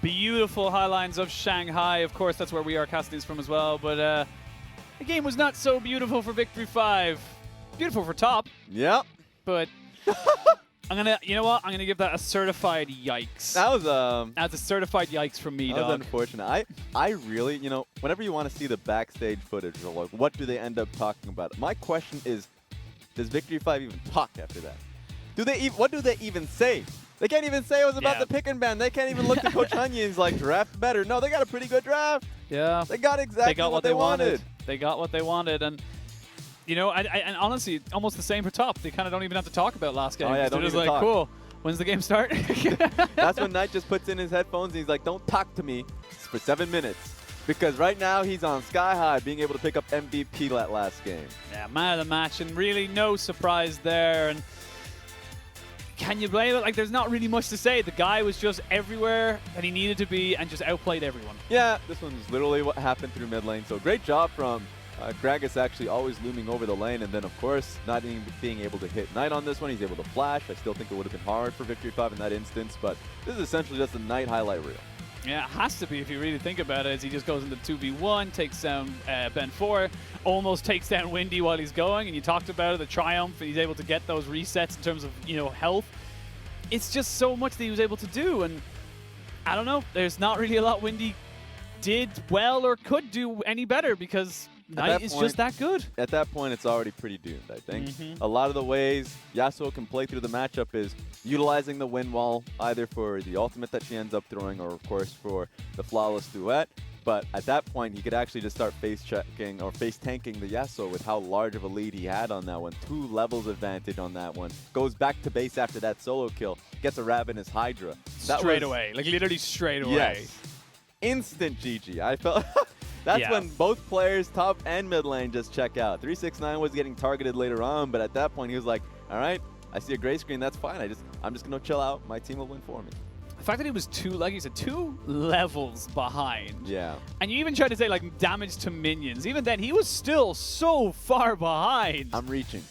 Beautiful highlines of Shanghai. Of course, that's where we are casting this from as well. But the game was not so beautiful for Victory 5. Beautiful for top. Yep. But you know what? I'm gonna give that a certified yikes. That was That's a certified yikes from me, that was dog. unfortunate. I really, you know, whenever you want to see the backstage footage or like what do they end up talking about, my question is, does Victory 5 even talk after that? What do they even say? They can't even say it was about the pick and ban. They can't even look to Coach Onions like draft better. No, they got a pretty good draft. Yeah. They got exactly what they wanted. They got what they wanted, and you know, and honestly, almost the same for top. They kind of don't even have to talk about last game. Oh yeah, They're don't just even like, talk. cool. When's the game start? That's when Knight just puts in his headphones and he's like, don't talk to me for 7 minutes. Because right now he's on sky high, being able to pick up MVP that last game. Yeah, man of the match, and really no surprise there. And can you blame it? Like, there's not really much to say. The guy was just everywhere that he needed to be and just outplayed everyone. Yeah, this one's literally what happened through mid lane. So great job from Gragas, actually always looming over the lane, and then of course not even being able to hit Knight on this one. He's able to flash. I still think it would have been hard for Victory 5 in that instance, but this is essentially just a Knight highlight reel. Yeah, it has to be if you really think about it, as he just goes into 2v1, takes down Ben 4, almost takes down Windy while he's going, and you talked about it, the Triumph, and he's able to get those resets in terms of, you know, health. It's just so much that he was able to do, and I don't know, there's not really a lot Windy did well or could do any better because Knight is just that good. At that point, it's already pretty doomed, I think. A lot of the ways Yasuo can play through the matchup is utilizing the wind wall, either for the ultimate that she ends up throwing or, of course, for the flawless duet. But at that point, he could actually just start face-checking or face-tanking the Yasuo with how large of a lead he had on that one. 2 levels advantage on that one. Goes back to base after that solo kill. Gets a Ravenous Hydra. Straight away. Like, literally straight away. Yes. Instant GG. I felt... That's when both players, top and mid lane, just check out. 369 was getting targeted later on, but at that point he was like, all right, I see a gray screen, that's fine. I'm just going to chill out. My team will win for me. The fact that he was like you said, 2 levels behind. Yeah. And you even tried to say, like, damage to minions. Even then, he was still so far behind. I'm reaching.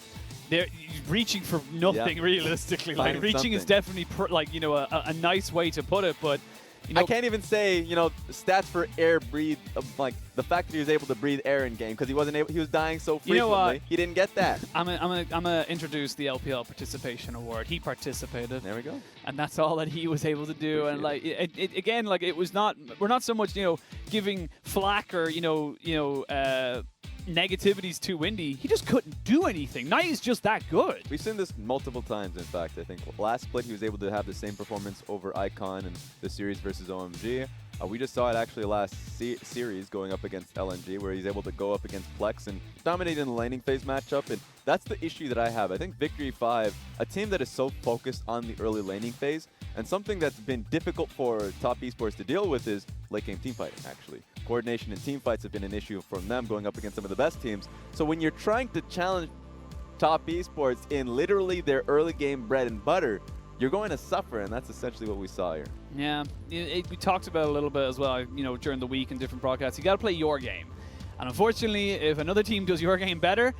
They're reaching for nothing, realistically. Like, reaching is definitely, like, you know, a nice way to put it, but... You know, I can't even say, you know, stats for air breathe, like the fact that he was able to breathe air in game because he wasn't able, he was dying so frequently. You know, he didn't get that. I'm gonna introduce the LPL participation award. He participated. There we go. And that's all that he was able to do. And like again, like it was not, we're not so much, you know, giving FLICKR, you know, negativities to Windy. He just couldn't do anything. Knight is just that good. We've seen this multiple times, in fact. I think last split he was able to have the same performance over Icon in the series versus OMG. We just saw it actually last series going up against LNG, where he's able to go up against Flex and dominate in the laning phase matchup. And that's the issue that I have. I think Victory 5, a team that is so focused on the early laning phase, and something that's been difficult for top esports to deal with is late game team fighting, actually. Coordination and team fights have been an issue from them going up against some of the best teams. So when you're trying to challenge top esports in literally their early game bread and butter, you're going to suffer, and that's essentially what we saw here. Yeah, we talked about it a little bit as well, you know, during the week in different broadcasts. You got to play your game. And unfortunately, if another team does your game better,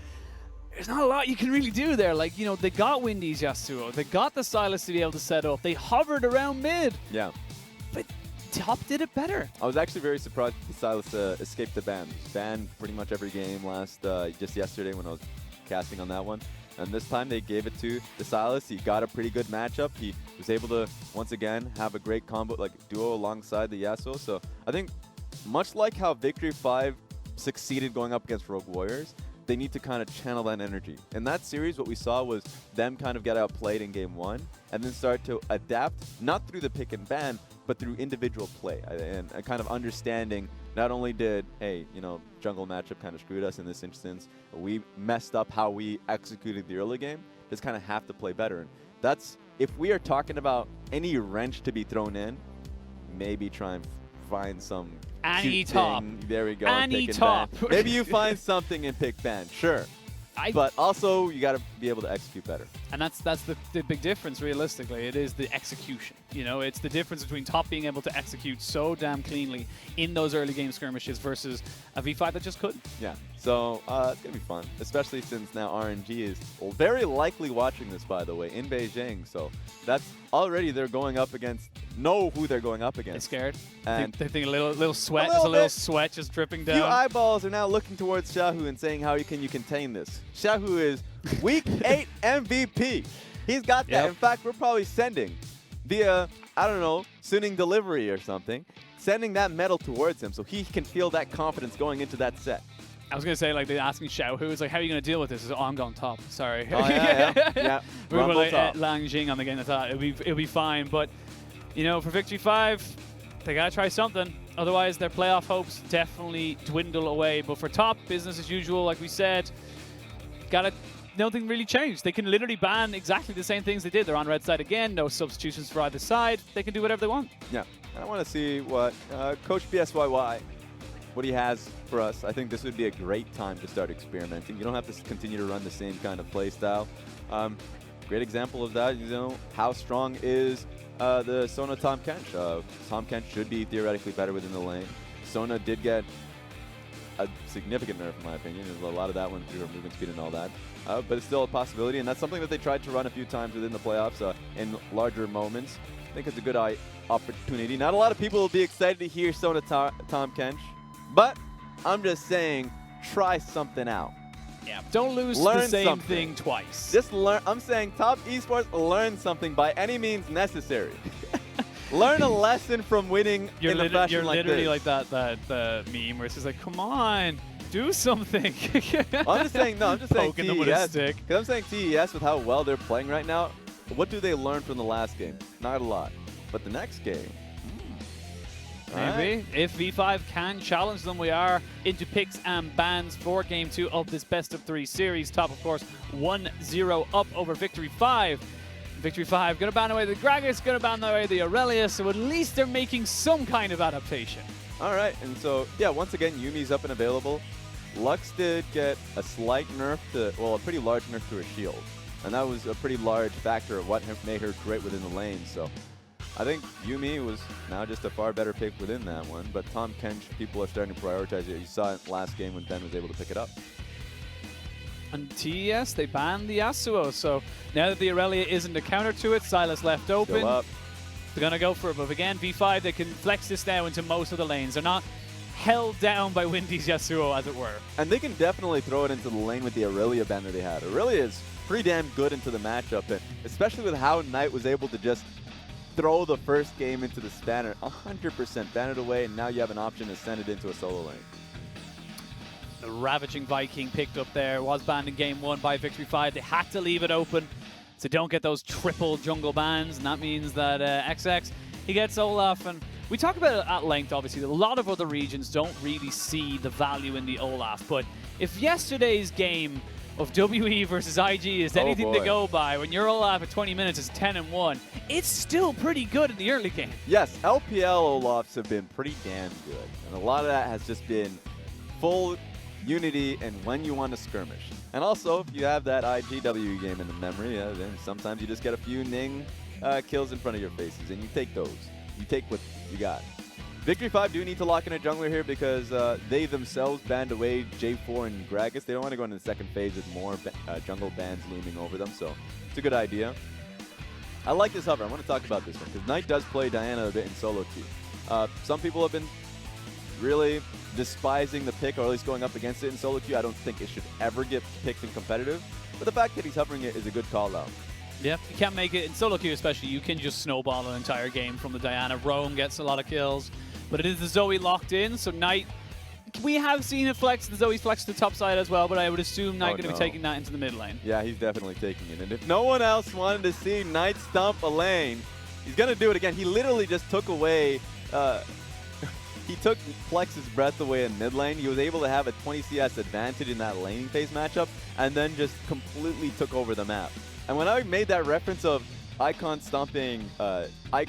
there's not a lot you can really do there. Like, you know, they got Windy's Yasuo. They got the Sylas to be able to set up. They hovered around mid. Yeah. But top did it better. I was actually very surprised Sylas escaped the ban. Banned pretty much every game just yesterday when I was casting on that one. And this time they gave it to the Sylas. He got a pretty good matchup. He was able to, once again, have a great combo, like duo alongside the Yasuo. So I think much like how Victory 5 succeeded going up against Rogue Warriors, they need to kind of channel that energy. In that series, what we saw was them kind of get outplayed in game 1 and then start to adapt, not through the pick and ban, but through individual play and kind of understanding not only did, hey, you know, jungle matchup kind of screwed us in this instance, we messed up how we executed the early game, just kind of have to play better. And that's, if we are talking about any wrench to be thrown in, maybe try and find some Any top. There we go. Any top. Maybe you find something in pick ban, sure. But also, you got to be able to execute better. And that's the big difference, realistically. It is the execution. You know, it's the difference between top being able to execute so damn cleanly in those early game skirmishes versus a V5 that just couldn't. Yeah, so it's going to be fun, especially since now RNG is very likely watching this, by the way, in Beijing. So that's already they're going up against, know who they're going up against. They're scared. And they think a little sweat, a little sweat just dripping down. Few eyeballs are now looking towards Xiaohu and saying, how can you contain this? Xiaohu is Week 8 MVP. He's got that. Yep. In fact, we're probably sending via, I don't know, Suning delivery or something, sending that medal towards him so he can feel that confidence going into that set. I was going to say, like, they're asking Xiaohu, it's like, how are you going to deal with this? He's like, oh, I'm going top. Sorry. Oh, yeah. We were like top. Lang Jing on the game. I thought it'll be fine. But, you know, for Victory 5, they got to try something. Otherwise, their playoff hopes definitely dwindle away. But for top, business as usual, like we said, nothing really changed. They can literally ban exactly the same things they did. They're on red side again. No substitutions for either side. They can do whatever they want. Yeah. I want to see what Coach BSYY, what he has for us. I think this would be a great time to start experimenting. You don't have to continue to run the same kind of play style. Great example of that, you know, how strong is the Sona Tom Kench. Tom Kench should be theoretically better within the lane. Sona did get a significant nerf, in my opinion. There's a lot of that one through her movement speed and all that. But it's still a possibility, and that's something that they tried to run a few times within the playoffs in larger moments. I think it's a good opportunity. Not a lot of people will be excited to hear Sona Tom Kench, but I'm just saying, try something out. Yeah, don't lose the same thing twice. Just learn. I'm saying top esports, learn something by any means necessary. Learn a lesson from winning in a fashion like this. You're literally like that meme where it's just like, come on, do something. I'm just saying Poking them with a TES. stick. Because I'm saying TES with how well they're playing right now, what do they learn from the last game? Not a lot. But the next game, maybe. If V5 can challenge them, we are into picks and bans for Game 2 of this best-of-3 series. Top, of course, 1-0 up over Victory 5. Victory 5 going to ban away the Gragas, going to ban away the Aurelia, so at least they're making some kind of adaptation. All right, and so, yeah, once again, Yuumi's up and available. Lux did get a slight nerf well, a pretty large nerf to her shield. And that was a pretty large factor of what made her great within the lane, so I think Yuumi was now just a far better pick within that one, but Tom Kench, people are starting to prioritize it. You saw it last game when Ben was able to pick it up. And TES, they banned the Yasuo, so now that the Aurelia isn't a counter to it, Sylas left open. Still up. They're going to go for it, but again, V5, they can flex this now into most of the lanes. They're not held down by Windy's Yasuo, as it were. And they can definitely throw it into the lane with the Aurelia banner they had. Aurelia is pretty damn good into the matchup, and especially with how Knight was able to just throw the first game into the spanner, 100% ban it away, and now you have an option to send it into a solo lane. The Ravaging Viking picked up there, was banned in Game 1 by Victory 5. They had to leave it open so don't get those triple jungle bans, and that means that XX, he gets Olaf, and we talk about it at length, obviously. A lot of other regions don't really see the value in the Olaf, but if yesterday's game of WE versus IG is anything to go by, when your Olaf at 20 minutes is 10-1, it's still pretty good in the early game. Yes, LPL Olafs have been pretty damn good, and a lot of that has just been full unity and when you want to skirmish. And also, if you have that IGW game in the memory, then sometimes you just get a few Ning kills in front of your faces, and you take those. You take what you got. Victory 5 do need to lock in a jungler here because they themselves banned away J4 and Gragas. They don't want to go into the second phase with more jungle bans looming over them, so it's a good idea. I like this hover. I want to talk about this one because Knight does play Diana a bit in solo queue. Some people have been really despising the pick, or at least going up against it in solo queue. I don't think it should ever get picked in competitive, but the fact that he's hovering it is a good call out. Yeah, you can't make it in solo queue especially. You can just snowball an entire game from the Diana. Roam gets a lot of kills, but it is the Zoe locked in, so Knight, we have seen it flex. The Zoe's flexed to the top side as well, but I would assume Knight going to be taking that into the mid lane. Yeah, he's definitely taking it, and if no one else wanted to see Knight stomp a lane, he's going to do it again. He literally just took away he took Flex's breath away in mid lane. He was able to have a 20 CS advantage in that laning phase matchup, and then just completely took over the map. And when I made that reference of Icon stomping, Knight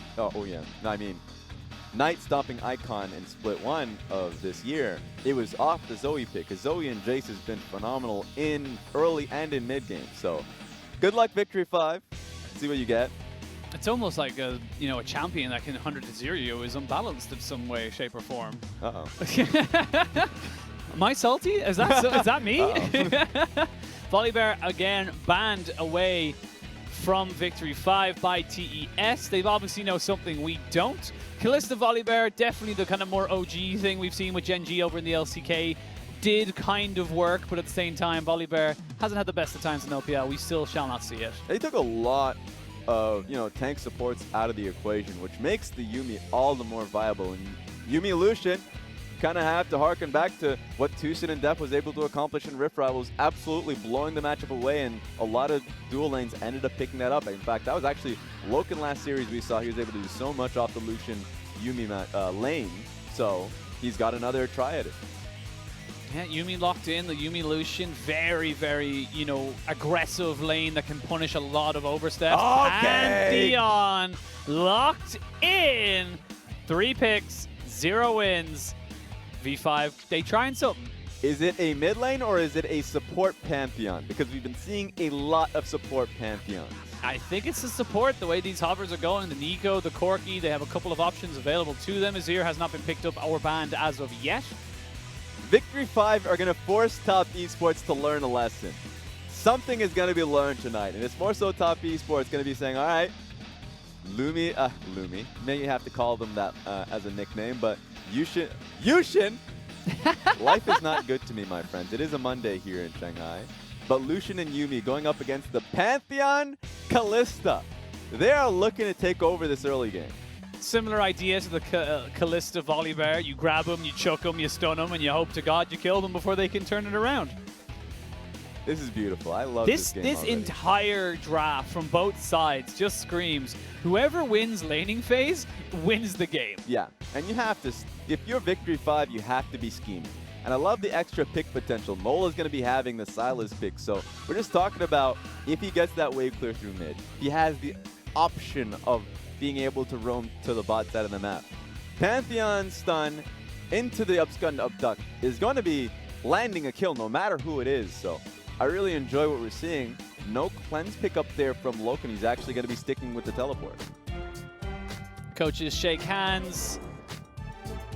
stomping Icon in Split 1 of this year, it was off the Zoe pick, because Zoe and Jace has been phenomenal in early and in mid game. So Good luck, Victory 5. See what you get. It's almost like a champion that can 100-0 you is unbalanced in some way, shape, or form. Uh-oh. Am I salty? Is that me? Volibear again banned away from Victory 5 by TES. They've obviously know something we don't. Kalista Volibear, definitely the kind of more OG thing we've seen with Gen G over in the LCK. Did kind of work, but at the same time, Volibear hasn't had the best of times in LPL. We still shall not see it. They took a lot of tank supports out of the equation, which makes the Yuumi all the more viable. And Yuumi Lucian kind of have to harken back to what Tucson and Def was able to accomplish in Rift Rivals, absolutely blowing the matchup away, and a lot of dual lanes ended up picking that up. In fact, that was actually LokeN last series we saw. He was able to do so much off the Lucian Yuumi lane, so he's got another try at it. Yeah, Yuumi locked in. The Yuumi Lucian, very, very, aggressive lane that can punish a lot of oversteps. Okay. Pantheon locked in. 3 picks, 0 wins. V5, they trying something. Is it a mid lane or is it a support Pantheon? Because we've been seeing a lot of support Pantheons. I think it's the support, the way these hovers are going. The Nico, the Corki, they have a couple of options available to them. Azir has not been picked up or banned as of yet. Victory 5 are going to force Top Esports to learn a lesson. Something is going to be learned tonight, and it's more so Top Esports going to be saying, all right, Lumi, maybe you have to call them that as a nickname, but Yushin, life is not good to me, my friends. It is a Monday here in Shanghai, but Lucian and Yuumi going up against the Pantheon Kalista. They are looking to take over this early game. Similar idea to the Kalista Volibear. You grab them, you chuck them, you stun them, and you hope to God you kill them before they can turn it around. This is beautiful. I love this game This already. entire draft from both sides just screams, whoever wins laning phase wins the game. Yeah, and you have to, if you're Victory 5, you have to be scheming. And I love the extra pick potential. Mole is going to be having the Sylas pick, so we're just talking about if he gets that wave clear through mid, he has the option of being able to roam to the bot side of the map. Pantheon stun into the upstun upduck is going to be landing a kill no matter who it is, so I really enjoy what we're seeing. No cleanse pick up there from LokeN. He's actually going to be sticking with the teleport. Coaches shake hands.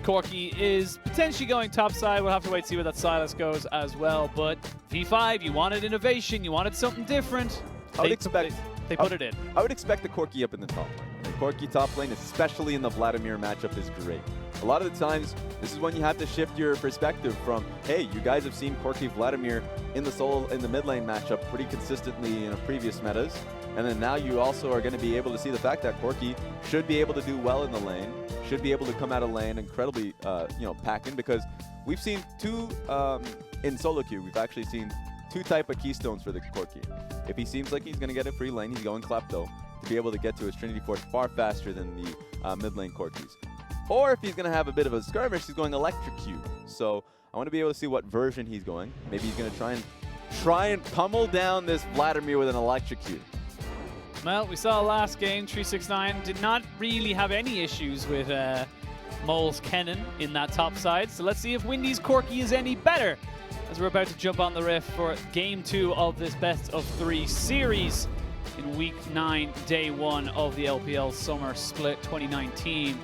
Corki is potentially going top side. We'll have to wait to see where that Sylas goes as well. But V5, you wanted innovation. You wanted something different. I would expect they put it in. I would expect the Corki up in the top lane. And Corki top lane, especially in the Vladimir matchup, is great. A lot of the times, this is when you have to shift your perspective from, hey, you guys have seen Corki Vladimir in the mid lane matchup pretty consistently in previous metas. And then now you also are going to be able to see the fact that Corki should be able to do well in the lane, should be able to come out of lane incredibly, pack in, because we've seen in solo queue, we've actually seen 2 type of keystones for the Corki. If he seems like he's going to get a free lane, he's going Klepto to be able to get to his Trinity Force far faster than the mid lane Corkis. Or if he's going to have a bit of a skirmish, he's going Electrocute. So I want to be able to see what version he's going. Maybe he's going to try and pummel down this Vladimir with an Electrocute. Well, we saw last game, 369 did not really have any issues with Mole's Kennen in that top side. So let's see if Windy's Corki is any better as we're about to jump on the riff for game 2 of this best of 3 series in week 9, day 1 of the LPL Summer Split 2019.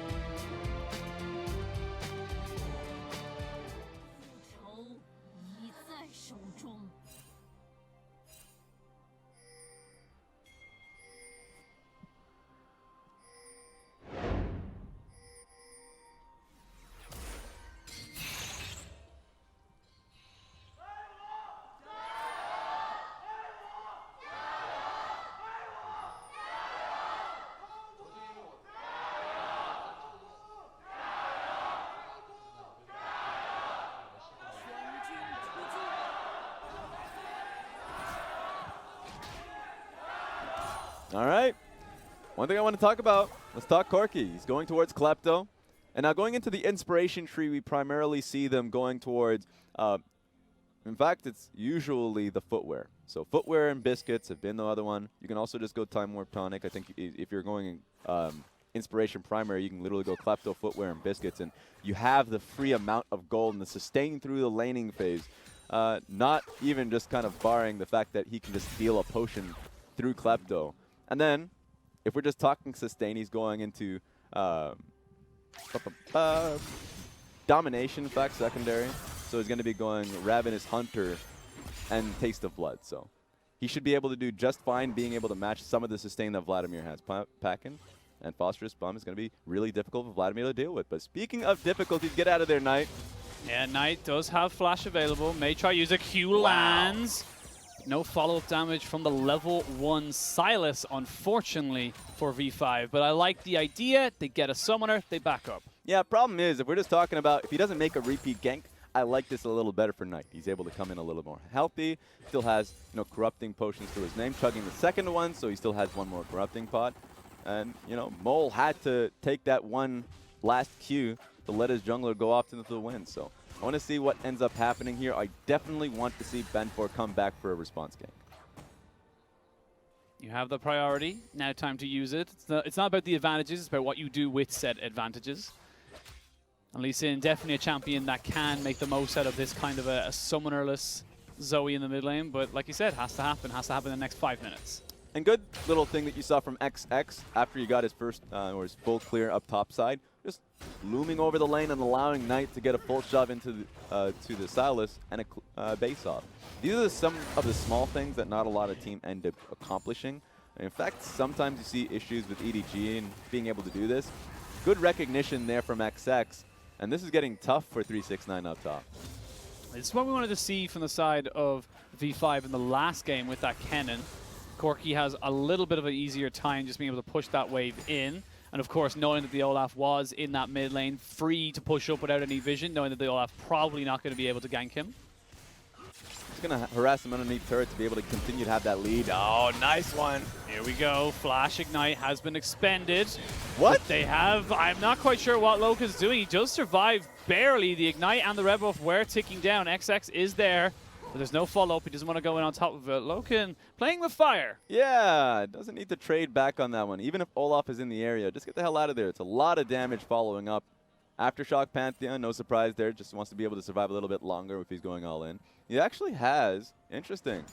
All right. One thing I want to talk about, let's talk Corki. He's going towards Klepto. And now going into the inspiration tree, we primarily see them going towards, in fact, it's usually the footwear. So footwear and biscuits have been the other one. You can also just go Time Warp Tonic. I think if you're going inspiration primary, you can literally go Klepto, footwear, and biscuits. And you have the free amount of gold and the sustain through the laning phase. Not even just kind of barring the fact that he can just steal a potion through Klepto. And then, if we're just talking sustain, he's going into Domination, in fact, secondary. So he's going to be going Ravenous Hunter and Taste of Blood. So he should be able to do just fine being able to match some of the sustain that Vladimir has. Packin and Phosphorus Bomb is going to be really difficult for Vladimir to deal with. But speaking of difficulties, get out of there, Knight. Yeah, Knight does have Flash available. May try use a Q lands. No follow-up damage from the level 1 Sylas, unfortunately, for V5. But I like the idea. They get a summoner, they back up. Yeah, problem is, if we're just talking about, if he doesn't make a repeat gank, I like this a little better for Knight. He's able to come in a little more healthy. Still has, corrupting potions to his name, chugging the second one, so he still has one more corrupting pot. And, Mole had to take that one last Q to let his jungler go off to the win. So I want to see what ends up happening here. I definitely want to see Ben4 come back for a response gank. You have the priority. Now time to use it. It's not about the advantages. It's about what you do with said advantages. And Lee Sin, definitely a champion that can make the most out of this kind of a summonerless Zoe in the mid lane. But like you said, has to happen in the next 5 minutes. And good little thing that you saw from XX after he got his first, or his full clear up top side. Just looming over the lane and allowing Knight to get a full shove into the, to the Sylas and a base off. These are some of the small things that not a lot of teams end up accomplishing. And in fact, sometimes you see issues with EDG and being able to do this. Good recognition there from XX. And this is getting tough for 369 up top. This is what we wanted to see from the side of V5 in the last game with that Kennen. Corki has a little bit of an easier time just being able to push that wave in. And of course, knowing that the Olaf was in that mid lane, free to push up without any vision, knowing that the Olaf probably not going to be able to gank him. He's going to harass him underneath turret to be able to continue to have that lead. Oh, nice one. Here we go. Flash Ignite has been expended. What? They have, I'm not quite sure what Loke is doing. He just survived barely. The Ignite and the Red Buff were ticking down. XX is there. But there's no follow-up. He doesn't want to go in on top of it. LokeN playing with fire. Yeah, doesn't need to trade back on that one. Even if Olaf is in the area, just get the hell out of there. It's a lot of damage following up. Aftershock Pantheon, no surprise there. Just wants to be able to survive a little bit longer if he's going all in. He actually has, interesting,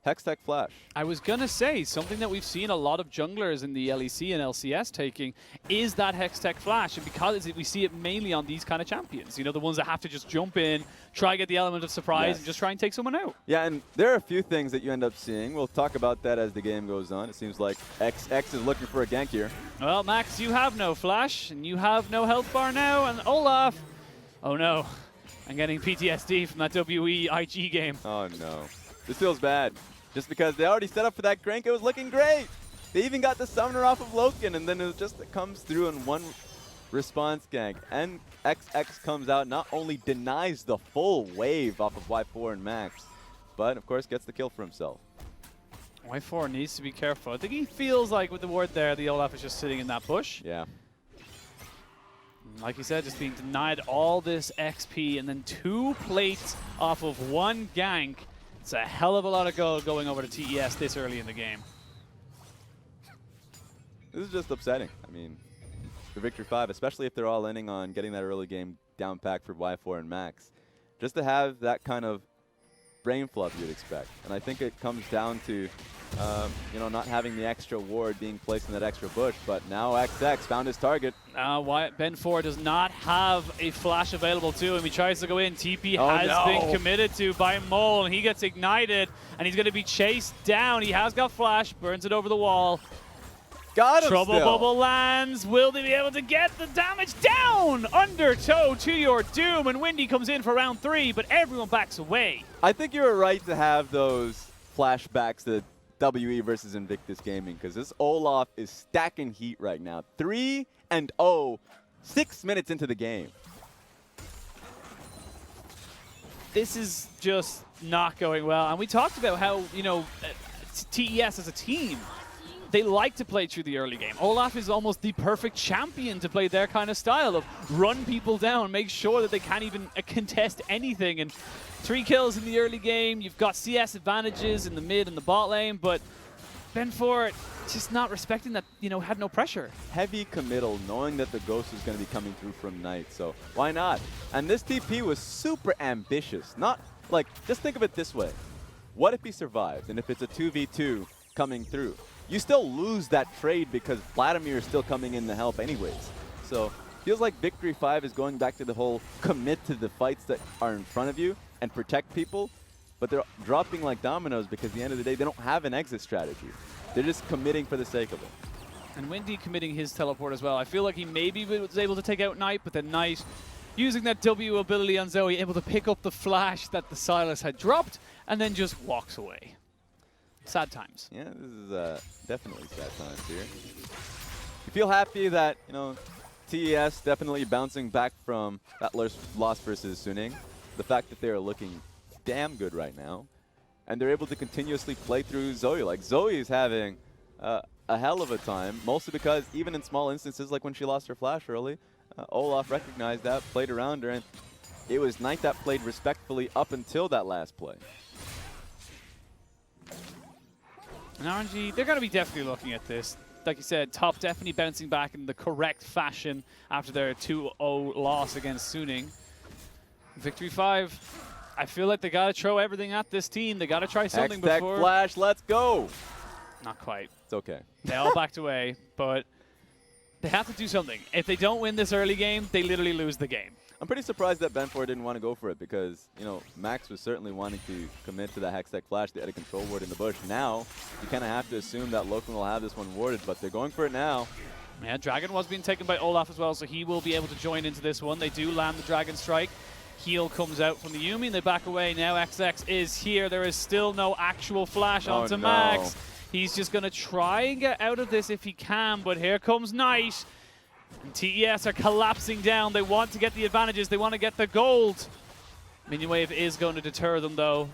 Hextech Flash. I was going to say, something that we've seen a lot of junglers in the LEC and LCS taking is that Hextech Flash. And because we see it mainly on these kind of champions, the ones that have to just jump in, try to get the element of surprise, and just try and take someone out. Yeah, and there are a few things that you end up seeing. We'll talk about that as the game goes on. It seems like XX is looking for a gank here. Well, Max, you have no Flash, and you have no health bar now, and Olaf, oh no, I'm getting PTSD from that WE-IG game. Oh no, this feels bad. Just because they already set up for that gank, it was looking great. They even got the summoner off of LokeN, and then it comes through in one response gank. And XX comes out, not only denies the full wave off of Y4 and Max, but of course gets the kill for himself. Y4 needs to be careful. I think he feels like with the ward there, the Olaf is just sitting in that bush. Yeah. Like you said, just being denied all this XP and then 2 plates off of 1 gank. It's a hell of a lot of gold going over to TES this early in the game. This is just upsetting. I mean, for Victory 5, especially if they're all ending on getting that early game down pack for Y4 and Max, just to have that kind of brain fluff you'd expect. And I think it comes down to, not having the extra ward being placed in that extra bush, but now XX found his target. Ben4 does not have a flash available to him. He tries to go in. TP has been committed to by Mole, and he gets ignited, and he's going to be chased down. He has got flash, burns it over the wall. Got him Trouble still. Bubble lands. Will they be able to get the damage down? Undertow to your doom, and Windy comes in for round 3, but everyone backs away. I think you were right to have those flashbacks to WE versus Invictus Gaming, because this Olaf is stacking heat right now. 3-0, 6 minutes into the game. This is just not going well. And we talked about how, TES as a team, they like to play through the early game. Olaf is almost the perfect champion to play their kind of style of run people down, make sure that they can't even contest anything. And 3 kills in the early game. You've got CS advantages in the mid and the bot lane, but Ben4 just not respecting that, had no pressure. Heavy committal, knowing that the Ghost is going to be coming through from Knight, so why not? And this TP was super ambitious. Not like, just think of it this way. What if he survives? And if it's a 2v2, coming through. You still lose that trade because Vladimir is still coming in to help anyways. So feels like Victory 5 is going back to the whole commit to the fights that are in front of you and protect people, but they're dropping like dominoes because at the end of the day, they don't have an exit strategy. They're just committing for the sake of it. And Windy committing his teleport as well. I feel like he maybe was able to take out Knight, but then Knight, using that W ability on Zoe, able to pick up the flash that the Sylas had dropped, and then just walks away. Sad times. Yeah, this is definitely sad times here. You feel happy that, you know, TES definitely bouncing back from that loss versus Suning. The fact that they are looking damn good right now, and they're able to continuously play through Zoe. Like, Zoe is having a hell of a time, mostly because even in small instances, like when she lost her flash early, Olaf recognized that, played around her, and it was Knight that played respectfully up until that last play. And RNG, they're going to be definitely looking at this. Like you said, top definitely bouncing back in the correct fashion after their 2-0 loss against Suning. Victory 5, I feel like they got to throw everything at this team. They got to try something before. Flash, let's go! Not quite. It's okay. They all backed away, but they have to do something. If they don't win this early game, they literally lose the game. I'm pretty surprised that Ben4 didn't want to go for it because, you know, Max was certainly wanting to commit to that Hextech Flash. They had a control ward in the bush. Now, you kind of have to assume that LokeN will have this one warded, but they're going for it now. Yeah, Dragon was being taken by Olaf as well, so he will be able to join into this one. They do land the Dragon Strike. Heal comes out from the Yuumi, and they back away. Now XX is here. There is still no actual flash onto Max. He's just going to try and get out of this if he can, but here comes Knight. And TES are collapsing down. They want to get the advantages. They want to get the gold. Minion Wave is going to deter them, though.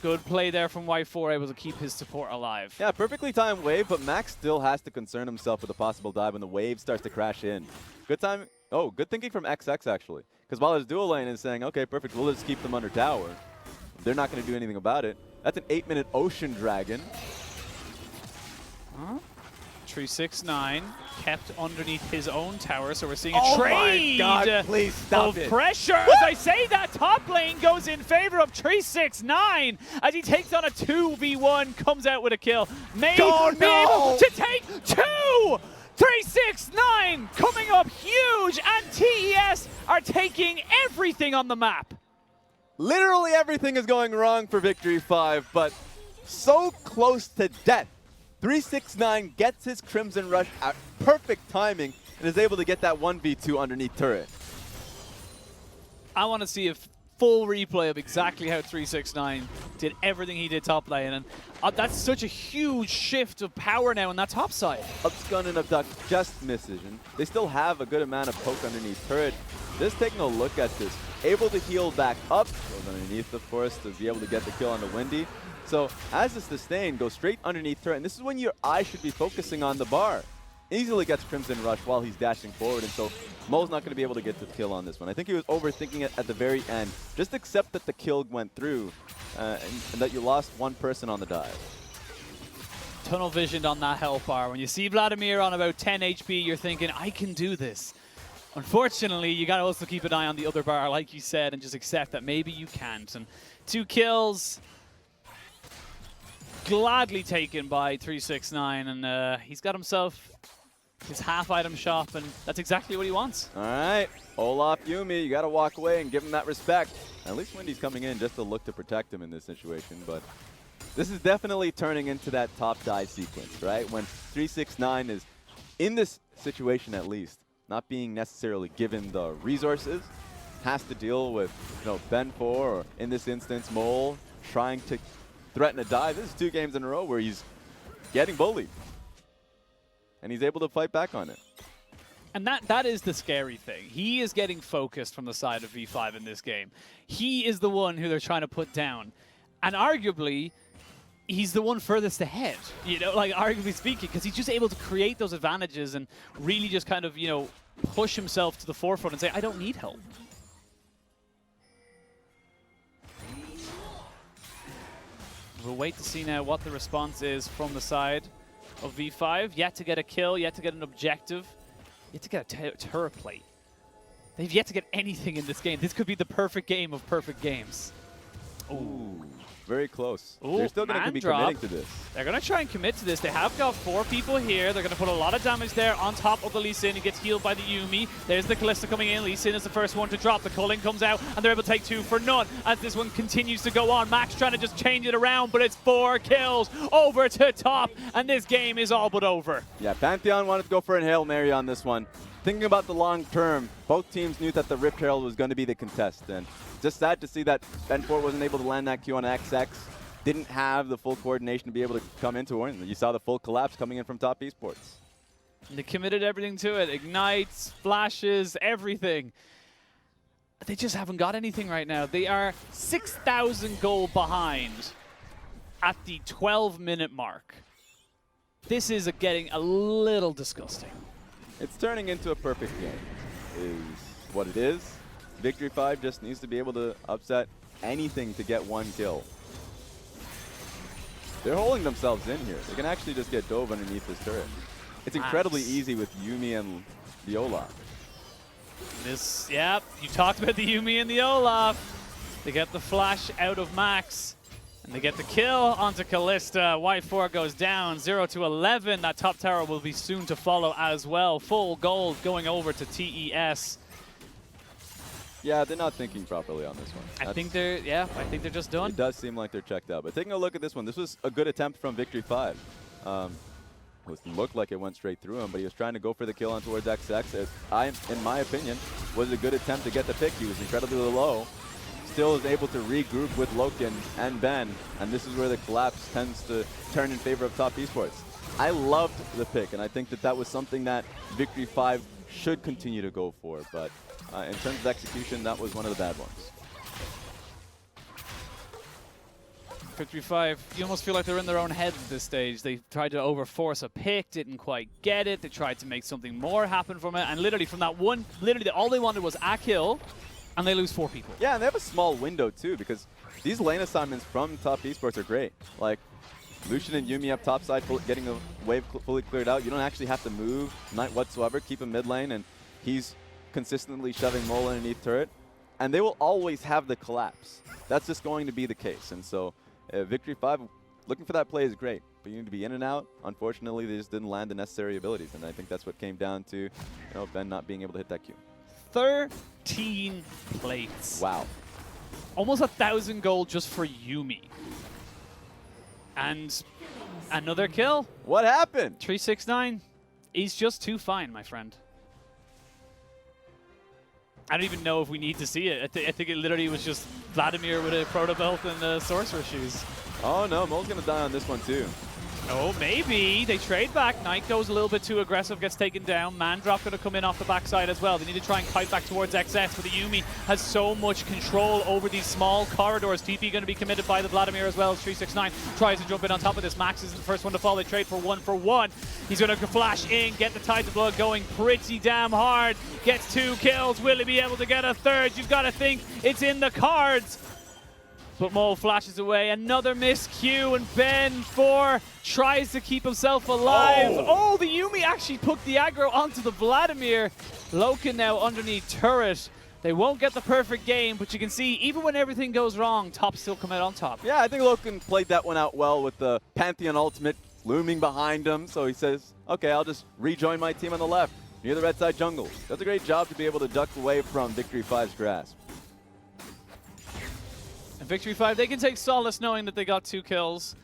Good play there from Y4, able to keep his support alive. Yeah, perfectly timed wave, but Max still has to concern himself with a possible dive when the wave starts to crash in. Good time. Oh, good thinking from XX, actually. Because while his dual lane is saying, okay, perfect, we'll just keep them under tower. They're not going to do anything about it. That's an 8-minute Ocean Dragon. Huh? 369 kept underneath his own tower, so we're seeing a trade. My God, please stop it. Pressure. As I say, that top lane goes in favor of 369 as he takes on a 2v1, comes out with a kill. May be able to take two. 369 coming up huge, and TES are taking everything on the map. Literally everything is going wrong for Victory 5, but so close to death. 369 gets his Crimson Rush at perfect timing and is able to get that 1v2 underneath turret. I want to see a full replay of exactly how 369 did everything he did top lane, and that's such a huge shift of power now on that top side. Upstun and Abduct just misses, and they still have a good amount of poke underneath turret. Just taking a look at this, able to heal back up, goes underneath of course to be able to get the kill on the Windy. So as the sustain goes straight underneath turret, and this is when your eye should be focusing on the bar. Easily gets Crimson Rush while he's dashing forward, and so Mo's not going to be able to get the kill on this one. I think he was overthinking it at the very end. Just accept that the kill went through and that you lost one person on the dive. Tunnel visioned on that health bar. When you see Vladimir on about 10 HP, you're thinking, I can do this. Unfortunately, you got to also keep an eye on the other bar, like you said, and just accept that maybe you can't. And 2 kills, gladly taken by 369, and he's got himself his half item shop, and that's exactly what he wants. All right, Olaf, Yuumi, you got to walk away and give him that respect. At least Windy's coming in just to look to protect him in this situation, but this is definitely turning into that top dive sequence, right? When 369 is in this situation, at least, not being necessarily given the resources, has to deal with, you know, Ben4, or in this instance, Mole, trying to threaten a dive. This is 2 games in a row where he's getting bullied. And he's able to fight back on it. And that is the scary thing. He is getting focused from the side of V5 in this game. He is the one who they're trying to put down. And arguably, he's the one furthest ahead, you know, like arguably speaking, because he's just able to create those advantages and really just kind of, you know, push himself to the forefront and say, I don't need help. We'll wait to see now what the response is from the side of V5. Yet to get a kill, yet to get an objective, yet to get a turret plate. They've yet to get anything in this game. This could be the perfect game of perfect games. Ooh. very close. Ooh, They're still going to be committing to this. They're going to try and commit to this. They have got 4 people here. They're going to put a lot of damage there on top of the Lee Sin. He gets healed by the Yuumi. There's the Kalista coming in. Lee Sin is the first one to drop. The culling comes out, and they're able to take 2 for none as this one continues to go on. Max trying to just change it around, but it's 4 kills over to top, and this game is all but over. Yeah, Pantheon wanted to go for a Hail Mary on this one. Thinking about the long term, both teams knew that the Rift Herald was going to be the contest, and just sad to see that Ben4 wasn't able to land that Q on XX. Didn't have the full coordination to be able to come into it. You saw the full collapse coming in from top esports. And they committed everything to it. Ignites, flashes, everything. But they just haven't got anything right now. They are 6,000 gold behind at the 12-minute mark. This is getting a little disgusting. It's turning into a perfect game, is what it is. Victory 5 just needs to be able to upset anything to get 1 kill. They're holding themselves in here. They can actually just get dove underneath this turret. It's incredibly easy with Yuumi and the Olaf. This, yeah, you talked about the Yuumi and the Olaf. They get the flash out of Max, and they get the kill onto Kalista. Y4 goes down, 0-11. That top tower will be soon to follow as well. Full gold going over to TES. Yeah, they're not thinking properly on this one. I think they're just done. It does seem like they're checked out. But taking a look at this one, this was a good attempt from Victory 5. It looked like it went straight through him, but he was trying to go for the kill on towards XX. In my opinion, was a good attempt to get the pick. He was incredibly low. Still is able to regroup with LokeN and Ben, and this is where the collapse tends to turn in favor of top esports. I loved the pick, and I think that that was something that Victory 5 should continue to go for, but in terms of execution, that was one of the bad ones. Victory 5, you almost feel like they're in their own heads at this stage. They tried to overforce a pick, didn't quite get it. They tried to make something more happen from it, and literally from that one, all they wanted was a kill, and they lose 4 people. Yeah, and they have a small window too, because these lane assignments from top esports are great. Like Lucian and Yuumi up topside, getting the wave fully cleared out. You don't actually have to move Knight whatsoever. Keep him mid lane, and he's consistently shoving Mole underneath turret. And they will always have the collapse. That's just going to be the case. And so Victory 5, looking for that play is great, but you need to be in and out. Unfortunately, they just didn't land the necessary abilities, and I think that's what came down to Ben not being able to hit that Q. 13 plates. Wow. Almost 1,000 gold just for Yuumi. And another kill. What happened? 369. He's just too fine, my friend. I don't even know if we need to see it. I think it literally was just Vladimir with a proto belt and sorcerer shoes. Oh no, Mole's gonna die on this one too. Oh, maybe. They trade back. Knight goes a little bit too aggressive, gets taken down. Mandrop going to come in off the backside as well. They need to try and kite back towards XS, but the Yuumi has so much control over these small corridors. TP going to be committed by the Vladimir as well as 369 tries to jump in on top of this. Max is the first one to fall. They trade for 1-for-1. He's going to flash in, get the Tides of Blood going pretty damn hard. Gets 2 kills. Will he be able to get a third? You've got to think it's in the cards. But Mole flashes away. Another miss Q, and Ben4 tries to keep himself alive. Oh, the Yuumi actually put the aggro onto the Vladimir. LokeN now underneath turret. They won't get the perfect game, but you can see even when everything goes wrong, top still come out on top. Yeah, I think LokeN played that one out well with the Pantheon ultimate looming behind him. So he says, okay, I'll just rejoin my team on the left near the red side jungle. Does a great job to be able to duck away from Victory 5's grasp. And Victory 5, they can take solace knowing that they got 2 kills.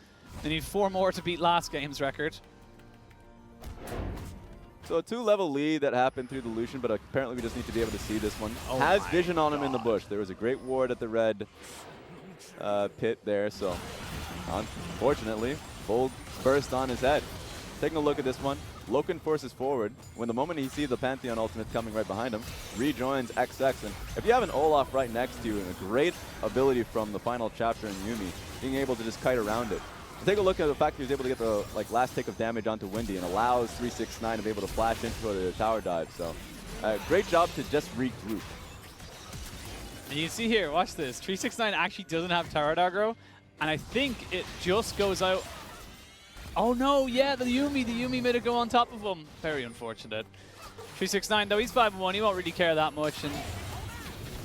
They need 4 more to beat last game's record. So a 2-level lead that happened through the Lucian, but apparently we just need to be able to see this one. Oh, has vision on him in the bush. There was a great ward at the red pit there, so unfortunately, full burst on his head. Taking a look at this one. LokeN forces forward. When the moment he sees the Pantheon ultimate coming right behind him, rejoins XX. And if you have an Olaf right next to you, and a great ability from the final chapter in Yuumi, being able to just kite around it. Take a look at the fact he was able to get the last take of damage onto Windy and allows 369 to be able to flash into the tower dive. So great job to just regroup. And you see here, watch this. 369 actually doesn't have tower aggro, and I think it just goes out. Oh no, yeah, the Yuumi made it go on top of him. Very unfortunate. 369 though, he's 5-1, he won't really care that much. And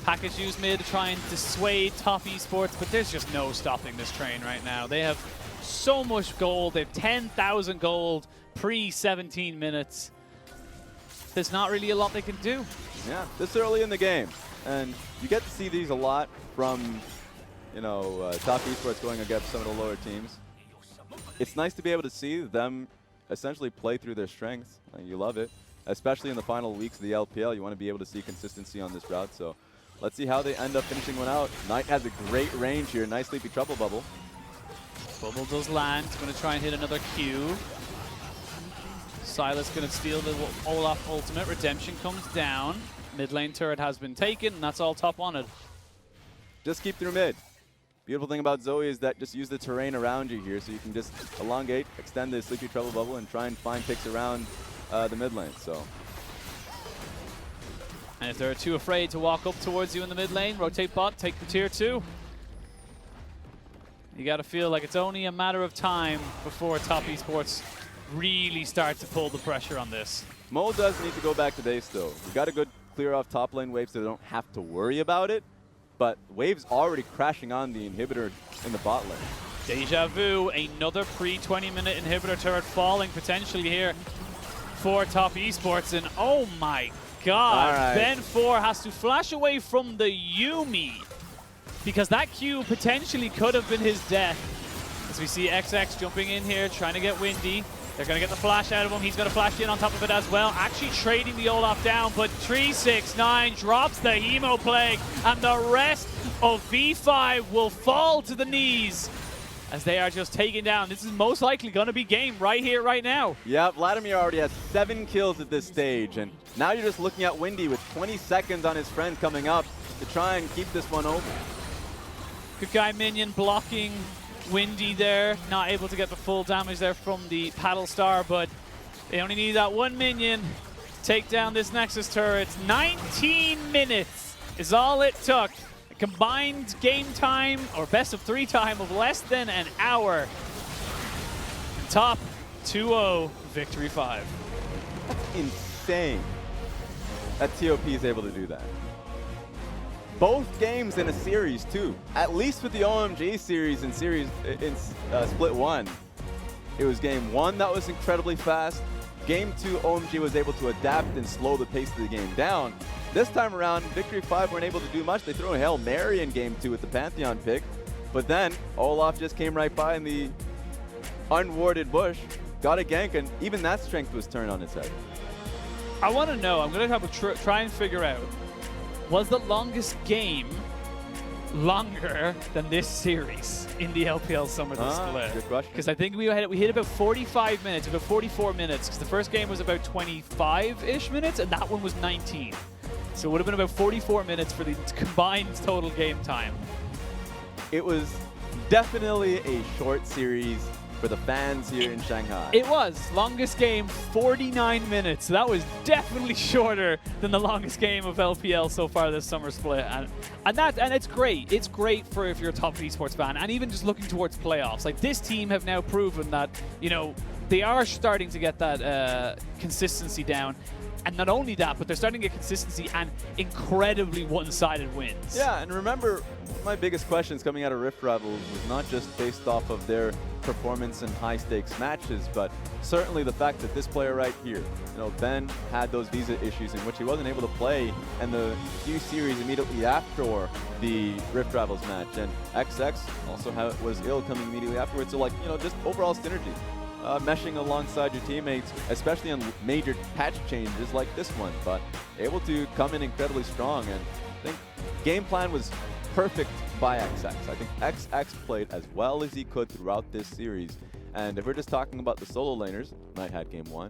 package used mid to try and dissuade top esports, but there's just no stopping this train right now. They have so much gold. They have 10,000 gold pre-17 minutes. There's not really a lot they can do. Yeah, this early in the game. And you get to see these a lot from, you know, top esports going against some of the lower teams. It's nice to be able to see them essentially play through their strengths. You love it. Especially in the final weeks of the LPL, you want to be able to see consistency on this route. So let's see how they end up finishing one out. Knight has a great range here. Nice Sleepy Trouble Bubble. Bubble does land. Going to try and hit another Q. Sylas going to steal the Olaf ultimate. Redemption comes down. Mid lane turret has been taken, and that's all top wanted. Just keep through mid. Beautiful thing about Zoe is that just use the terrain around you here so you can just elongate, extend the Sleepy Trouble Bubble, and try and find picks around the mid lane. So. And if they're too afraid to walk up towards you in the mid lane, rotate bot, take the tier 2. You got to feel like it's only a matter of time before top esports really start to pull the pressure on this. Mo does need to go back to base though. We got a good clear off top lane wave so they don't have to worry about it. But wave's already crashing on the inhibitor in the bot lane. Deja vu, another pre-20-minute inhibitor turret falling potentially here for top esports. And oh my god, right. Ben 4 has to flash away from the Yuumi because that Q potentially could have been his death. As we see XX jumping in here, trying to get Windy. They're going to get the flash out of him. He's going to flash in on top of it as well. Actually trading the Olaf down, but 369 drops the Hemo Plague, and the rest of V5 will fall to the knees as they are just taken down. This is most likely going to be game right here, right now. Yeah, Vladimir already has 7 kills at this stage, and now you're just looking at Windy with 20 seconds on his friend coming up to try and keep this one open. Good guy minion blocking Windy there, not able to get the full damage there from the Paddle Star, but they only need that one minion to take down this Nexus turret. 19 minutes is all it took. A combined game time, or best of 3 time, of less than an hour. And top 2-0, victory 5. That's insane that TOP is able to do that. Both games in a series too. At least with the OMG series in split 1, it was game 1 that was incredibly fast. Game 2, OMG was able to adapt and slow the pace of the game down. This time around, Victory 5 weren't able to do much. They threw a Hail Mary in game 2 with the Pantheon pick, but then Olaf just came right by in the unwarded bush, got a gank, and even that strength was turned on its head. I want to know, I'm going to have to try and figure out, was the longest game longer than this series in the LPL Summer Split? Good question. Because I think we hit about 45 minutes, about 44 minutes, because the first game was about 25-ish minutes, and that one was 19. So it would have been about 44 minutes for the combined total game time. It was definitely a short series for the fans here in Shanghai. It was. Longest game, 49 minutes. So that was definitely shorter than the longest game of LPL so far this summer split. And it's great. It's great for if you're a top esports fan, and even just looking towards playoffs. Like, this team have now proven that, you know, they are starting to get that consistency down. And not only that, but they're starting to get consistency and incredibly one-sided wins. Yeah, and remember, my biggest questions coming out of Rift Rivals was not just based off of their performance in high-stakes matches, but certainly the fact that this player right here, you know, Ben had those visa issues in which he wasn't able to play in the Q series immediately after the Rift Rivals match, and XX also was ill coming immediately afterwards. So, like, you know, just overall synergy. Meshing alongside your teammates, especially on major patch changes like this one, but able to come in incredibly strong. And I think game plan was perfect by XX. I think XX played as well as he could throughout this series. And if we're just talking about the solo laners, Knight had game 1,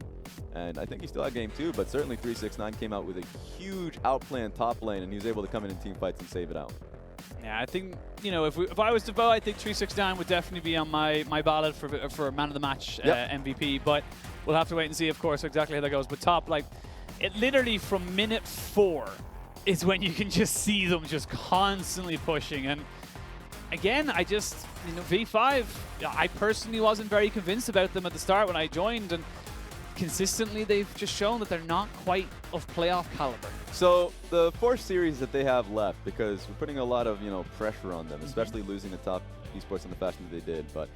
and I think he still had game 2, but certainly 369 came out with a huge outplay in top lane, and he was able to come in team fights and save it out. Yeah, I think, you know, if I was to vote, I think 369 would definitely be on my ballot for man of the match MVP. But we'll have to wait and see, of course, exactly how that goes. But top, like, it literally from minute 4 is when you can just see them just constantly pushing. And again, I just, you know, V5, I personally wasn't very convinced about them at the start when I joined. And consistently they've just shown that they're not quite of playoff caliber. So the 4 series that they have left, because we're putting a lot of pressure on them, especially losing the top esports in the fashion that they did, but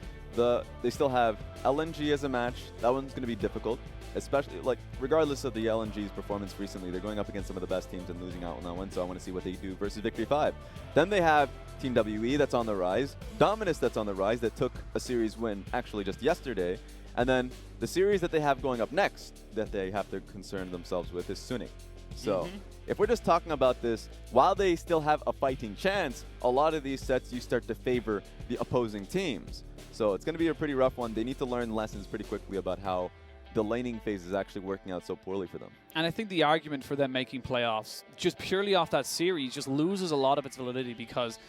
they still have LNG as a match. That one's going to be difficult, especially regardless of the LNG's performance recently. They're going up against some of the best teams and losing out on that one, so I want to see what they do versus Victory 5. Then they have Team WE that's on the rise, Dominus that's on the rise that took a series win actually just yesterday, and then the series that they have going up next that they have to concern themselves with is Suning. So if we're just talking about this, while they still have a fighting chance, a lot of these sets you start to favor the opposing teams. So it's going to be a pretty rough one. They need to learn lessons pretty quickly about how the laning phase is actually working out so poorly for them. And I think the argument for them making playoffs, just purely off that series, just loses a lot of its validity because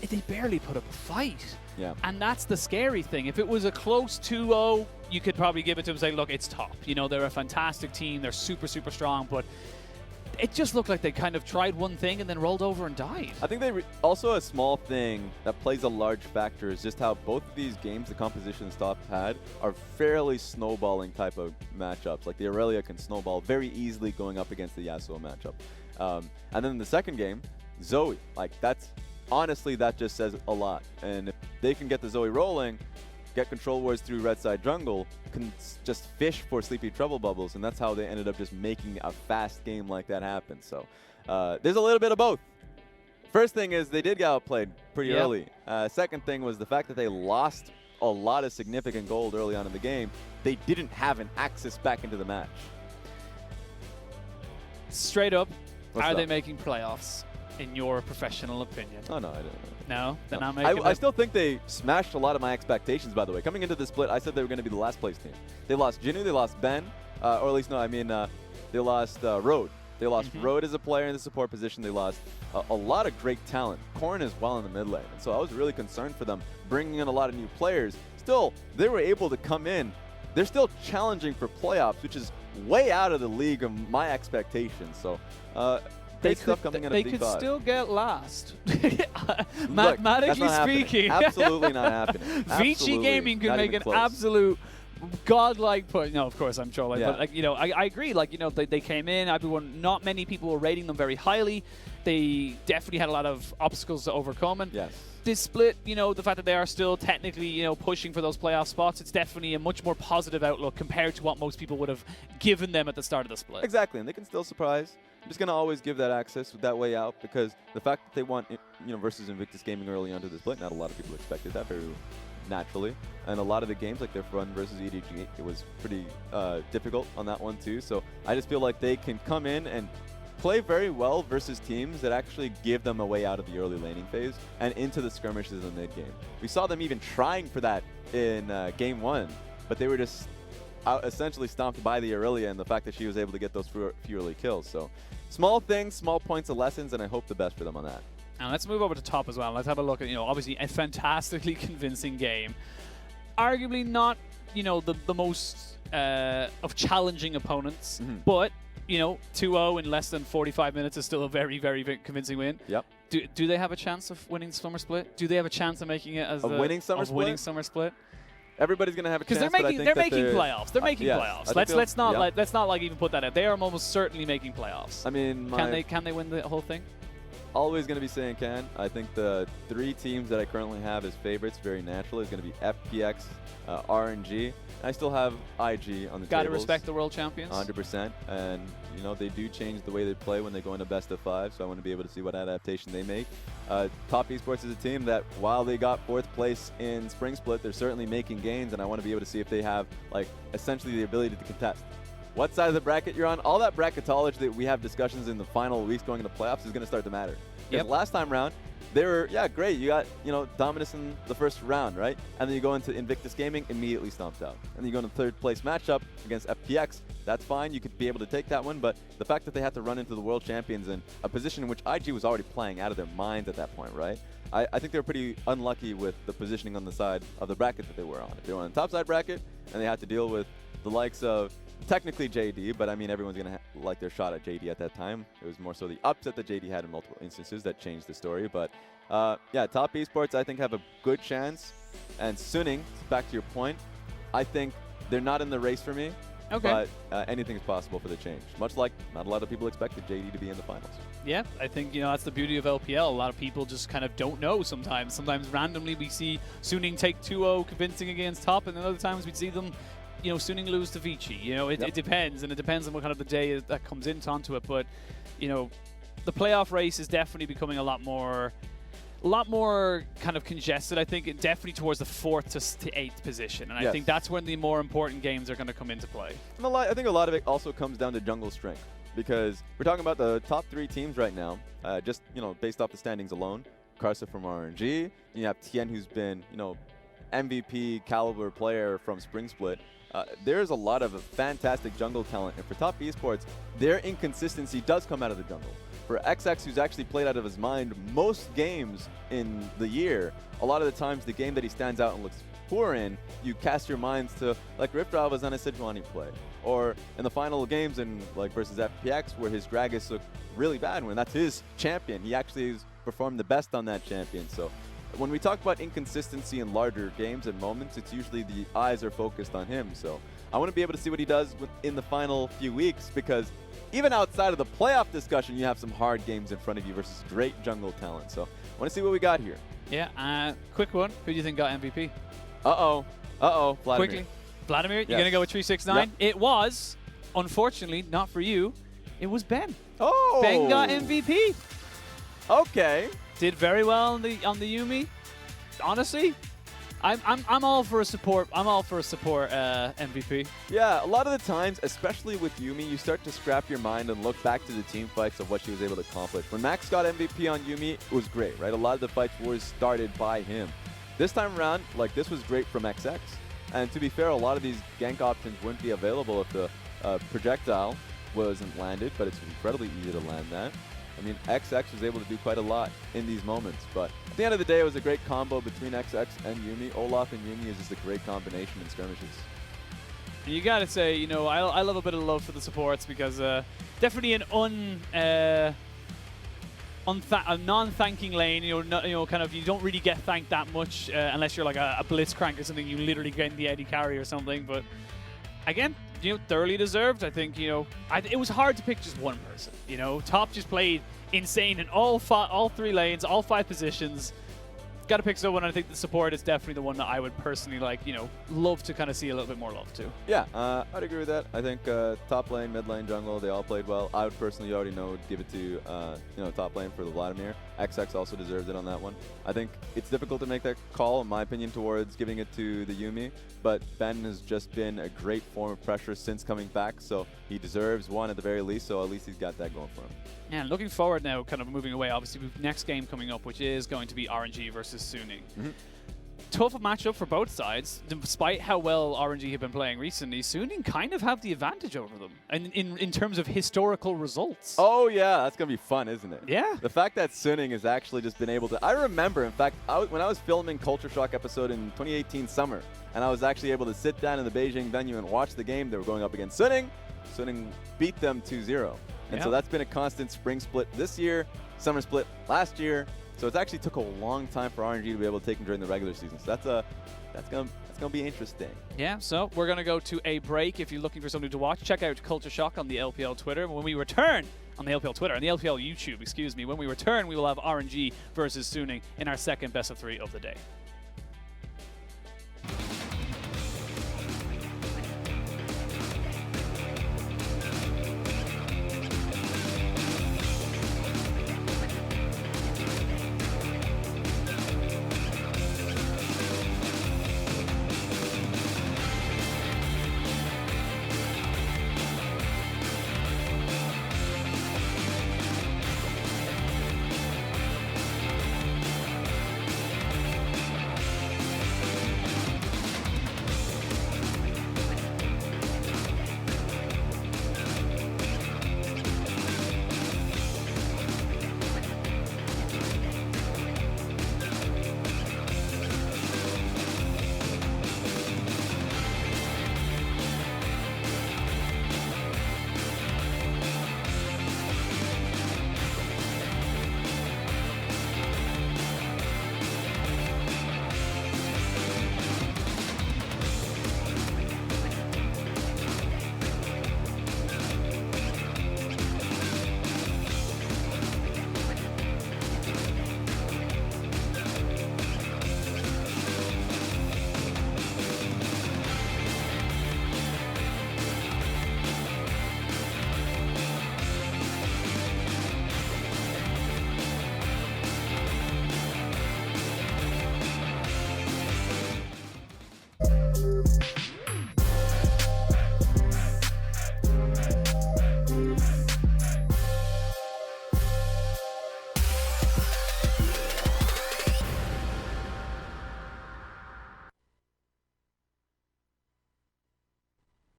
they barely put up a fight. Yeah. And that's the scary thing. If it was a close 2-0, you could probably give it to them and say, look, it's top. They're a fantastic team. They're super, super strong. But it just looked like they kind of tried one thing and then rolled over and died. I think also a small thing that plays a large factor is just how both of these games, the compositions top had, are fairly snowballing type of matchups. Like the Aurelia can snowball very easily going up against the Yasuo matchup. And then in the second game, Zoe, honestly, that just says a lot. And if they can get the Zoe rolling, get control wards through red side jungle, can just fish for sleepy trouble bubbles, and that's how they ended up just making a fast game like that happen. So there's a little bit of both. First thing is they did get outplayed pretty early. Second thing was the fact that they lost a lot of significant gold early on in the game. They didn't have an access back into the match. Straight up, What's they up? making playoffs, in your professional opinion? Oh, no, I didn't. No? They're not making I still think they smashed a lot of my expectations, by the way. Coming into the split, I said they were going to be the last place team. They lost Jinu, they lost Ben, or at least, no, I mean, they lost Road. They lost Road as a player in the support position. They lost a lot of great talent. Korn as well in the mid lane. And so I was really concerned for them bringing in a lot of new players. Still, they were able to come in. They're still challenging for playoffs, which is way out of the league of my expectations. So, They could still get last. Mathematically speaking. Absolutely not happening. Vici Gaming could make an absolute godlike push. No, of course I'm trolling, but I agree. They came in. Not many people were rating them very highly. They definitely had a lot of obstacles to overcome. And yes. This split, the fact that they are still technically, pushing for those playoff spots, it's definitely a much more positive outlook compared to what most people would have given them at the start of the split. Exactly, and they can still surprise. I'm just going to always give that access that way out because the fact that they won, versus Invictus Gaming early onto the split, not a lot of people expected that very naturally. And a lot of the games, like their run versus EDG, it was pretty difficult on that one too. So I just feel like they can come in and play very well versus teams that actually give them a way out of the early laning phase and into the skirmishes in the mid game. We saw them even trying for that in game 1, but they were just essentially stomped by the Aurelia and the fact that she was able to get those few early kills. So small things, small points of lessons, and I hope the best for them on that. And let's move over to top as well. Let's have a look at, obviously a fantastically convincing game. Arguably not, the most of challenging opponents, but 2-0 in less than 45 minutes is still a very, very convincing win. Yep. Do they have a chance of winning Summer Split? Do they have a chance of making it as winning Summer Split? Everybody's going to have a chance. Because they're making playoffs. They're making playoffs. Let's not even put that out. They are almost certainly making playoffs. I mean, can they win the whole thing? Always going to be saying can. I think the 3 teams that I currently have as favorites very naturally is going to be FPX, RNG, and I still have IG on the Got to respect the world champions. 100%. And, they do change the way they play when they go into best of 5, so I want to be able to see what adaptation they make. Top Esports is a team that, while they got 4th place in Spring Split, they're certainly making gains, and I want to be able to see if they have, essentially the ability to contest. What side of the bracket you're on, all that bracketology that we have discussions in the final weeks going into playoffs is going to start to matter. Because last time round, they were, great. You got, Dominus in the first round, right? And then you go into Invictus Gaming, immediately stomped out. And then you go into 3rd place matchup against FPX. That's fine. You could be able to take that one. But the fact that they had to run into the world champions in a position in which IG was already playing out of their minds at that point, right? I think they were pretty unlucky with the positioning on the side of the bracket that they were on. If they were on the top side bracket and they had to deal with the likes of technically JD, but I mean everyone's going to like their shot at JD at that time. It was more so the upset that JD had in multiple instances that changed the story. But top esports I think have a good chance. And Suning, back to your point, I think they're not in the race for me. but anything is possible for the change. Much like not a lot of people expected JD to be in the finals. Yeah, I think, that's the beauty of LPL. A lot of people just kind of don't know sometimes. Sometimes randomly we see Suning take 2-0 convincing against top, and then other times we see them, Suning lose to Vici. It depends, and it depends on what kind of the day that comes onto it. But, the playoff race is definitely becoming a lot more kind of congested, I think, definitely towards the 4th to 8th position. And I think that's when the more important games are going to come into play. And I think a lot of it also comes down to jungle strength, because we're talking about the top 3 teams right now, just, based off the standings alone. Karsa from RNG, you have Tien, who's been, MVP caliber player from Spring Split. There's a lot of fantastic jungle talent, and for top esports, their inconsistency does come out of the jungle. For XX, who's actually played out of his mind most games in the year, a lot of the times the game that he stands out and looks poor in, you cast your minds to like Rift Rivals on a Sejuani play, or in the final games in like versus FPX where his Gragas looked really bad when that's his champion. He actually has performed the best on that champion. So when we talk about inconsistency in larger games and moments, it's usually the eyes are focused on him. So I want to be able to see what he does in the final few weeks, because even outside of the playoff discussion, you have some hard games in front of you versus great jungle talent. So I want to see what we got here. Yeah, quick one. Who do you think got MVP? Vladimir. Quickly. Vladimir, you're going to go with 369? Yep. It was, unfortunately, not for you, it was Ben. Oh! Ben got MVP. Okay. Did very well on the Yuumi. Honestly, I'm all for a support. I'm all for a support MVP. Yeah, a lot of the times, especially with Yuumi, you start to scrap your mind and look back to the team fights of what she was able to accomplish. When Max got MVP on Yuumi, it was great, right? A lot of the fights were started by him. This time around, like, this was great from XX. And to be fair, a lot of these gank options wouldn't be available if the projectile wasn't landed, but it's incredibly easy to land that. I mean, XX was able to do quite a lot in these moments, but at the end of the day, it was a great combo between XX and Yuumi. Olaf and Yuumi is just a great combination in skirmishes. You gotta say, I love a bit of love for the supports, because definitely a non-thanking lane. Kind of, you don't really get thanked that much unless you're like a Blitzcrank or something. You literally get the Eddie carry or something. But again, thoroughly deserved. I think, it was hard to pick just one person. Top just played insane in all 3 lanes, all 5 positions. Got to pick someone. I think the support is definitely the one that I would personally love to kind of see a little bit more love to. Yeah, I'd agree with that. I think top lane, mid lane, jungle, they all played well. I would personally already give it to top lane for the Vladimir. XX also deserves it on that one. I think it's difficult to make that call, in my opinion, towards giving it to the Yuumi, but Ben has just been a great form of pressure since coming back, so he deserves one at the very least, so at least he's got that going for him. Yeah, looking forward now, kind of moving away, obviously, with next game coming up, which is going to be RNG versus Suning. Tough matchup for both sides. Despite how well RNG have been playing recently, Suning kind of have the advantage over them in terms of historical results. Oh, yeah, that's going to be fun, isn't it? Yeah. The fact that Suning has actually just been able to... I remember, in fact, when I was filming Culture Shock episode in 2018 summer, and I was actually able to sit down in the Beijing venue and watch the game. They were going up against Suning. Suning beat them 2-0. And so that's been a constant spring split this year, summer split last year. So it actually took a long time for RNG to be able to take them during the regular season. So that's gonna be interesting. Yeah, so we're gonna go to a break. If you're looking for something to watch, check out Culture Shock on the LPL Twitter. When we return, on the LPL Twitter, on the LPL YouTube, excuse me. When we return, we will have RNG versus Suning in our second best of 3 of the day.